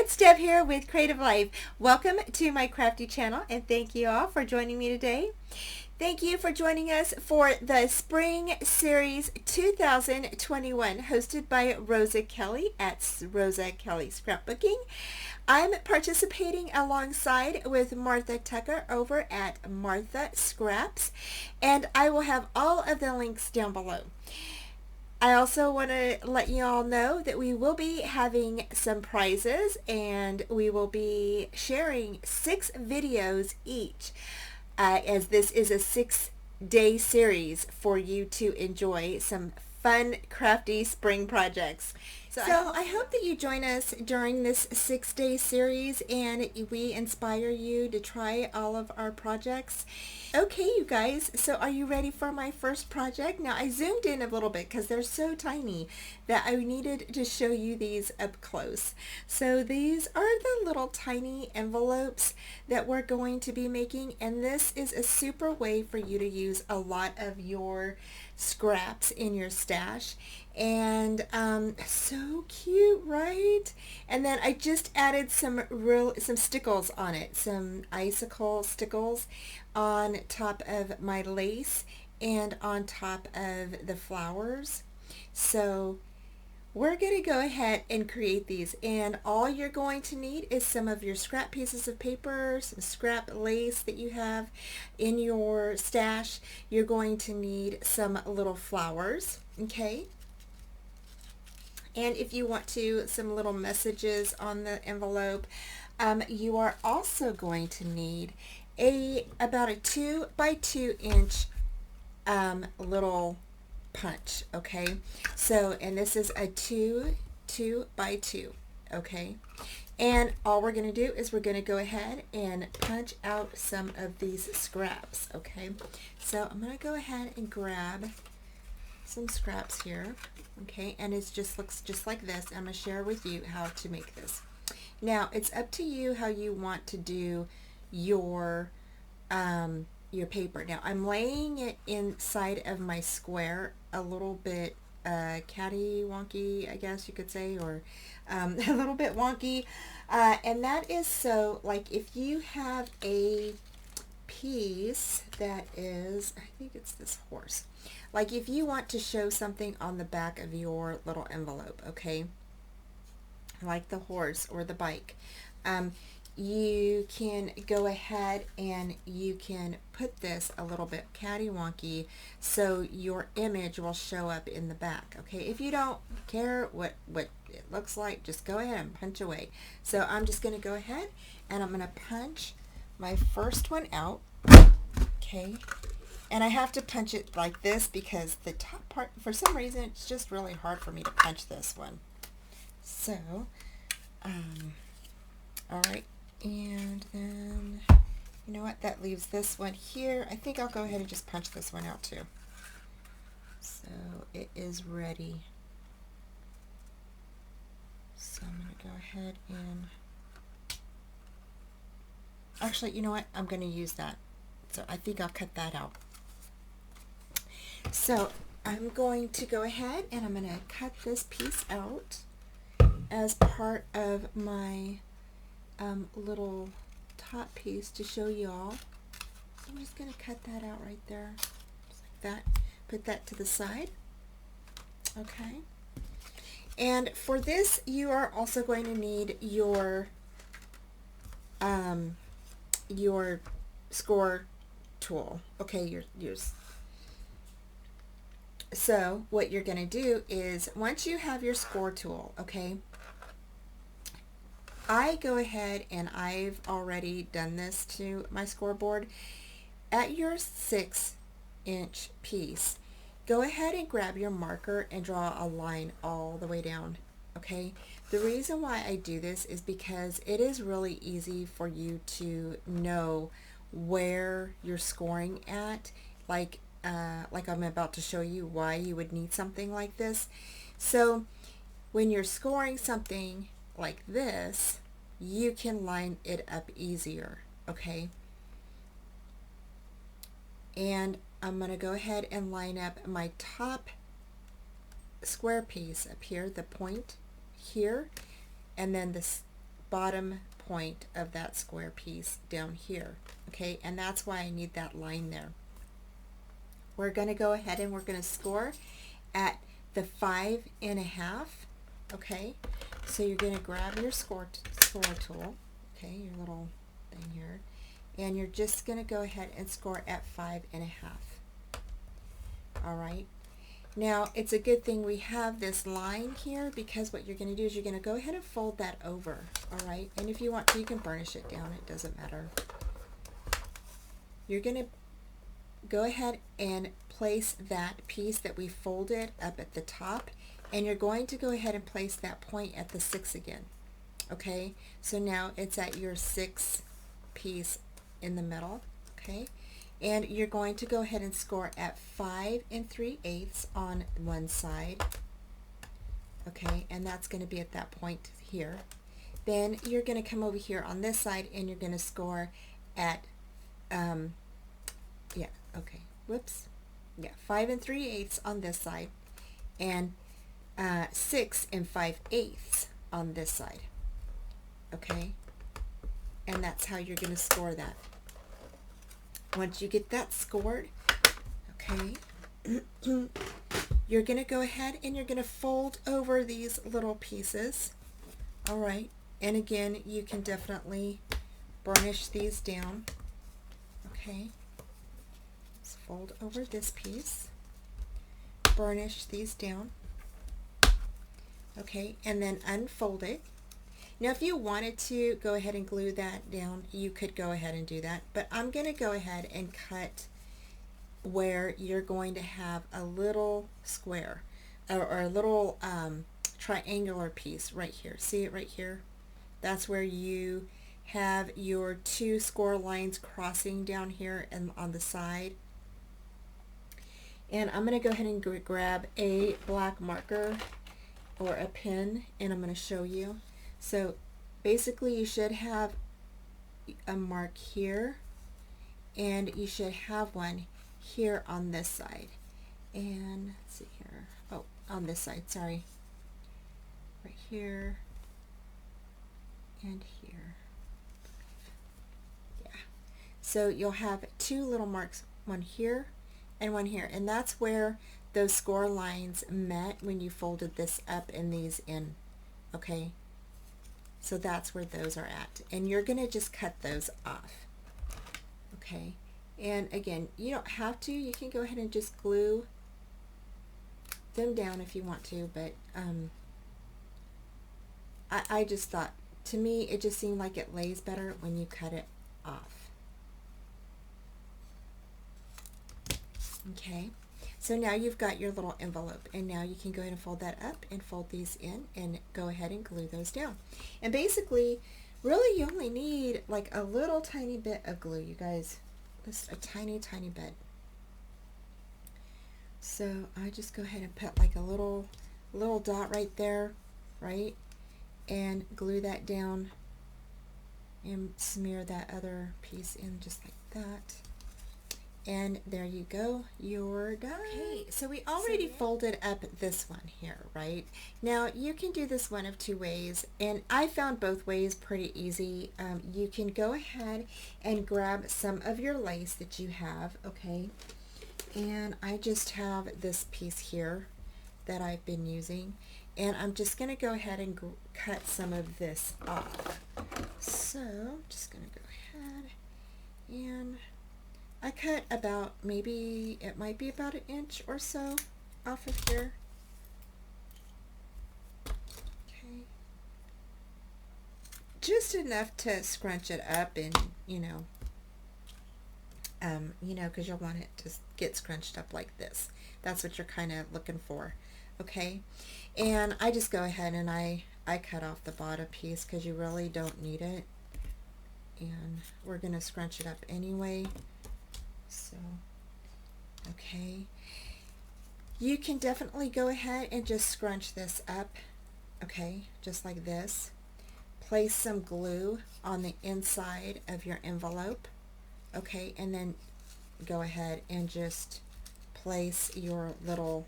it's Deb here with Creative Life. Welcome to my crafty channel and thank you all for joining me today. Thank you for joining us for the Spring Series 2021 hosted by Rosa Kelly at Rosa Kelly Scrapbooking. I'm participating alongside with Martha Tucker over at Martha Scraps, and I will have all of the links down below. I also want to let you all know that we will be having some prizes and we will be sharing 6 videos each as this is a 6-day series for you to enjoy some fun crafty spring projects. So I hope that you join us during this 6-day series and we inspire you to try all of our projects. Okay, you guys, so are you ready for my first project? Now I zoomed in a little bit because they're so tiny that I needed to show you these up close. So these are the little tiny envelopes that we're going to be making, and this is a super way for you to use a lot of your scraps in your stash. And so cute, right? And then I just added some stickles on it, some icicle stickles on top of my lace and on top of the flowers. So we're going to go ahead and create these, and all you're going to need is some of your scrap pieces of paper, some scrap lace that you have in your stash. You're going to need some little flowers, okay? And if you want some little messages on the envelope, you are also going to need about a 2 by 2 inch little punch, okay? So, and this is a 2 by 2, okay? And all we're going to do is we're going to go ahead and punch out some of these scraps, okay? So I'm going to go ahead and grab some scraps here, okay? And it just looks just like this. I'm going to share with you how to make this. Now, it's up to you how you want to do your paper. Now, I'm laying it inside of my square a little bit catty-wonky, I guess you could say, or a little bit wonky. And that is so, like, if you have a piece that is, I think it's this horse. Like if you want to show something on the back of your little envelope, okay, like the horse or the bike, you can go ahead and you can put this a little bit catty-wonky so your image will show up in the back, okay? If you don't care what it looks like, just go ahead and punch away. So I'm just going to go ahead and I'm going to punch my first one out, okay? And I have to punch it like this because the top part, for some reason, it's just really hard for me to punch this one. So, all right, and then, you know what, that leaves this one here. I think I'll go ahead and just punch this one out too. So it is ready. So I'm going to go ahead and, actually, you know what, I'm going to use that. So I think I'll cut that out. So I'm going to go ahead and I'm going to cut this piece out as part of my little top piece to show you all. So I'm just going to cut that out right there, just like that. Put that to the side. Okay. And for this, you are also going to need your score tool. Okay, so what you're going to do is once you have your score tool, okay, I go ahead and I've already done this to my scoreboard. At your 6-inch piece, go ahead and grab your marker and draw a line all the way down, okay? The reason why I do this is because it is really easy for you to know where you're scoring at, like I'm about to show you why you would need something like this. So when you're scoring something like this, you can line it up easier, okay? And I'm going to go ahead and line up my top square piece up here, the point here, and then this bottom point of that square piece down here, okay? And that's why I need that line there. We're going to go ahead and we're going to score at the 5.5, okay? So you're going to grab your score tool, okay, your little thing here, and you're just going to go ahead and score at 5.5. All right. Now it's a good thing we have this line here, because what you're going to do is you're going to go ahead and fold that over. All right. And if you want to, you can burnish it down. It doesn't matter. You're going to go ahead and place that piece that we folded up at the top, and you're going to go ahead and place that point at the 6 again. Okay. So now it's at your 6 piece in the middle. Okay. And you're going to go ahead and score at 5 3/8 on one side, okay, and that's going to be at that point here. Then you're going to come over here on this side and you're going to score at 5 3/8 on this side, and 6 5/8 on this side, okay, and that's how you're going to score that. Once you get that scored, okay, you're going to go ahead and you're going to fold over these little pieces. All right, and again, you can definitely burnish these down. Okay, let's fold over this piece, burnish these down, okay, and then unfold it. Now if you wanted to go ahead and glue that down, you could go ahead and do that, but I'm going to go ahead and cut where you're going to have a little square or a little triangular piece right here. See it right here? That's where you have your 2 score lines crossing down here and on the side. And I'm going to go ahead and grab a black marker or a pen, and I'm going to show you. So basically you should have a mark here, and you should have one here on this side. And let's see here. Oh, on this side, sorry. Right here and here. Yeah. So you'll have 2 little marks, one here and one here. And that's where those score lines met when you folded this up and these in. Okay. So that's where those are at, and you're going to just cut those off. Okay, and again, you don't have to. You can go ahead and just glue them down if you want to, but I just thought, to me, it just seemed like it lays better when you cut it off. Okay. So now you've got your little envelope, and now you can go ahead and fold that up and fold these in and go ahead and glue those down. And basically, really you only need like a little tiny bit of glue, you guys. Just a tiny, tiny bit. So I just go ahead and put like a little dot right there, right? And glue that down and smear that other piece in just like that. And there you go, you're done. Okay, so we already folded up this one here, right? Now you can do this one of 2 ways, and I found both ways pretty easy. You can go ahead and grab some of your lace that you have, okay? And I just have this piece here that I've been using, and I'm just going to go ahead and cut some of this off. So I'm just going to go ahead and I cut about, maybe it might be about 1 inch or so off of here. Okay. Just enough to scrunch it up, and you know, because you'll want it to get scrunched up like this. That's what you're kind of looking for. Okay. And I just go ahead and I cut off the bottom piece because you really don't need it. And we're going to scrunch it up anyway. So, okay, you can definitely go ahead and just scrunch this up, okay, just like this. Place some glue on the inside of your envelope, okay, and then go ahead and just place your little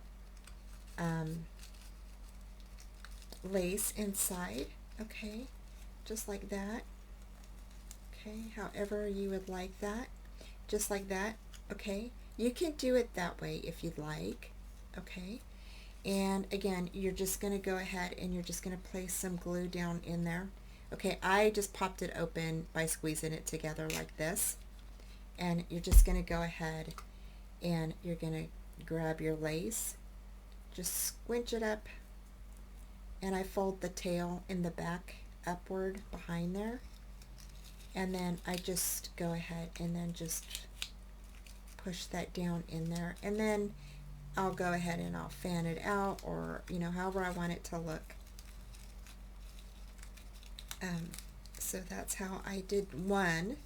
lace inside, okay, just like that. Okay, however you would like that, just like that. Okay, you can do it that way if you'd like. Okay, and again, you're just going to go ahead and you're just going to place some glue down in there. Okay, I just popped it open by squeezing it together like this, and you're just going to go ahead and you're going to grab your lace, just squinch it up, and I fold the tail in the back upward behind there, and then I just go ahead and then just push that down in there, and then I'll go ahead and I'll fan it out, or you know, however I want it to look. So that's how I did one.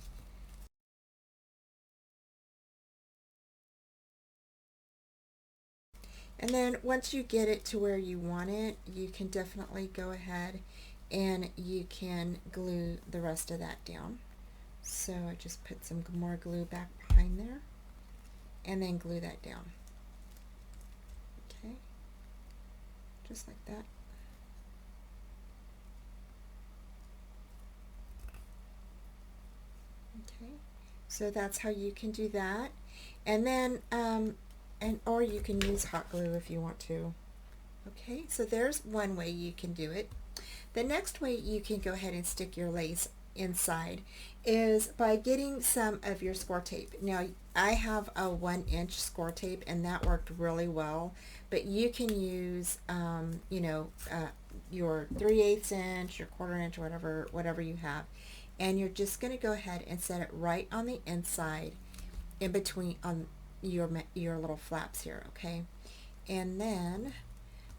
And then once you get it to where you want it, you can definitely go ahead and you can glue the rest of that down. So I just put some more glue back behind there and then glue that down. Okay, just like that. Okay, so that's how you can do that. And then or you can use hot glue if you want to. Okay, so there's one way you can do it. The next way you can go ahead and stick your lace inside is by getting some of your score tape. Now I have a 1-inch score tape and that worked really well, but you can use you know, your 3/8 inch, your 1/4 inch, whatever you have, and you're just going to go ahead and set it right on the inside in between on your little flaps here. Okay, and then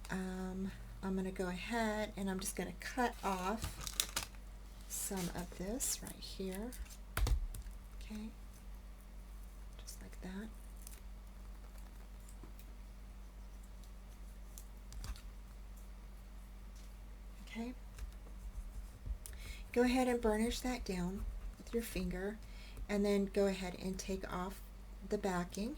I'm going to go ahead and I'm just going to cut off some of this right here. Okay, just like that. Okay, go ahead and burnish that down with your finger, and then go ahead and take off the backing.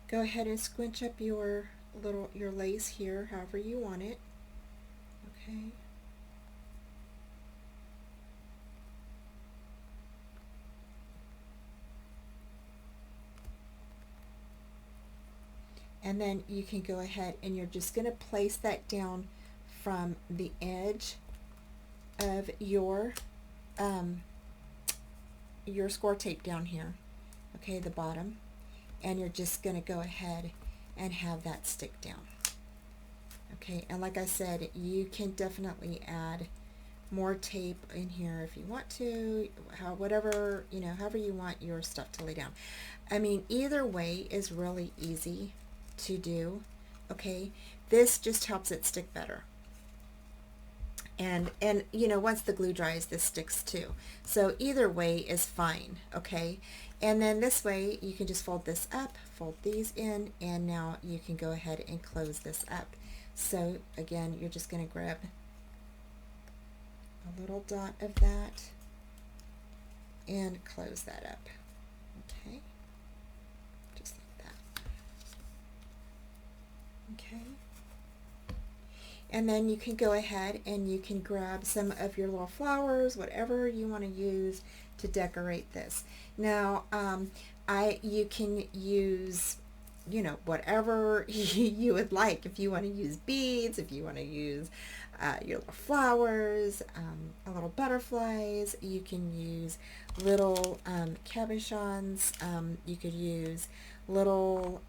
Go ahead and squinch up your lace here however you want it. Okay, and then you can go ahead and you're just going to place that down from the edge of your score tape down here, okay, the bottom, and you're just going to go ahead and have that stick down. Okay, and like I said, you can definitely add more tape in here if you want to, whatever, you know, however you want your stuff to lay down. I mean, either way is really easy to do. Okay, this just helps it stick better. And you know, once the glue dries, this sticks too. So either way is fine. Okay, and then this way you can just fold this up, fold these in, and now you can go ahead and close this up. So again, you're just going to grab a little dot of that and close that up. Okay, just like that. Okay, and then you can go ahead and you can grab some of your little flowers, whatever you want to use to decorate this. Now you can use, you know, whatever you would like. If you want to use beads, if you want to use your little flowers, little butterflies, you can use little cabochons, you could use little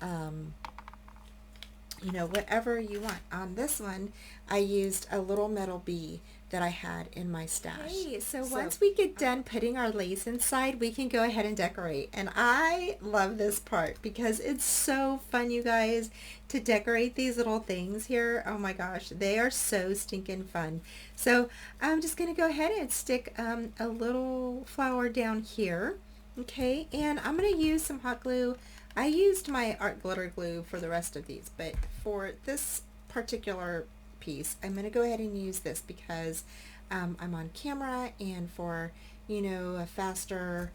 you know, whatever you want. On this one, I used a little metal bee that I had in my stash. Okay, so once we get done putting our lace inside, we can go ahead and decorate. And I love this part because it's so fun, you guys, to decorate these little things here. Oh my gosh, they are so stinking fun. So I'm just going to go ahead and stick a little flower down here. Okay, and I'm going to use some hot glue. I used my art glitter glue for the rest of these, but for this particular piece, I'm going to go ahead and use this because I'm on camera, and for, you know, a faster,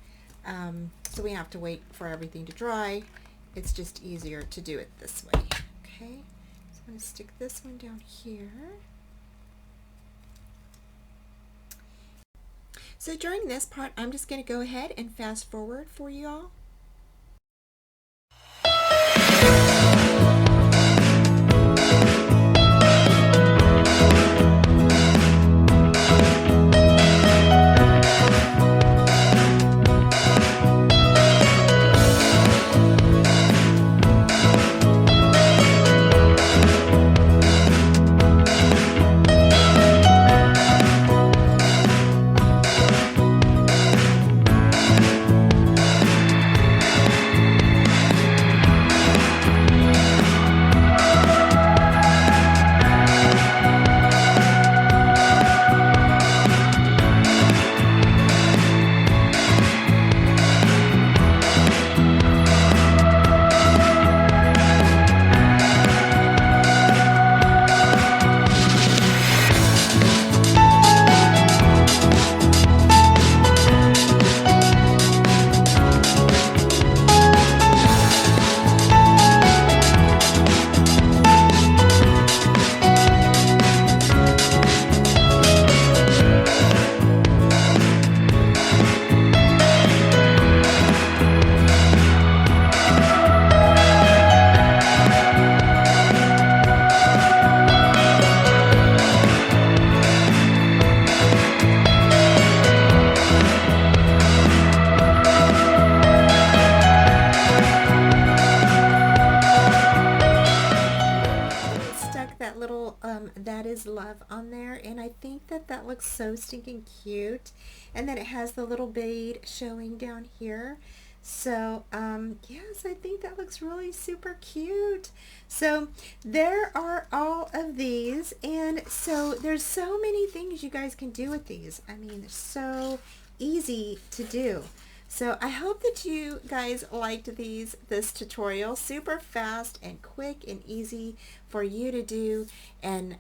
so we have to wait for everything to dry. It's just easier to do it this way. Okay, so I'm going to stick this one down here. So during this part, I'm just going to go ahead and fast forward for you all. That is love on there, and I think that that looks so stinking cute. And then it has the little bead showing down here. So yes, I think that looks really super cute. So there are all of these, and so there's so many things you guys can do with these. I mean, they're so easy to do. So I hope that you guys liked this tutorial. Super fast and quick and easy for you to do, and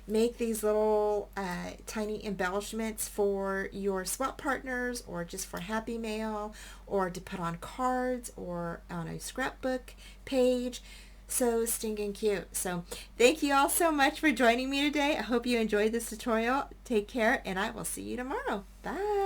make these little tiny embellishments for your swap partners, or just for Happy Mail, or to put on cards or on a scrapbook page. So stinking cute. So thank you all so much for joining me today. I hope you enjoyed this tutorial. Take care, and I will see you tomorrow. Bye.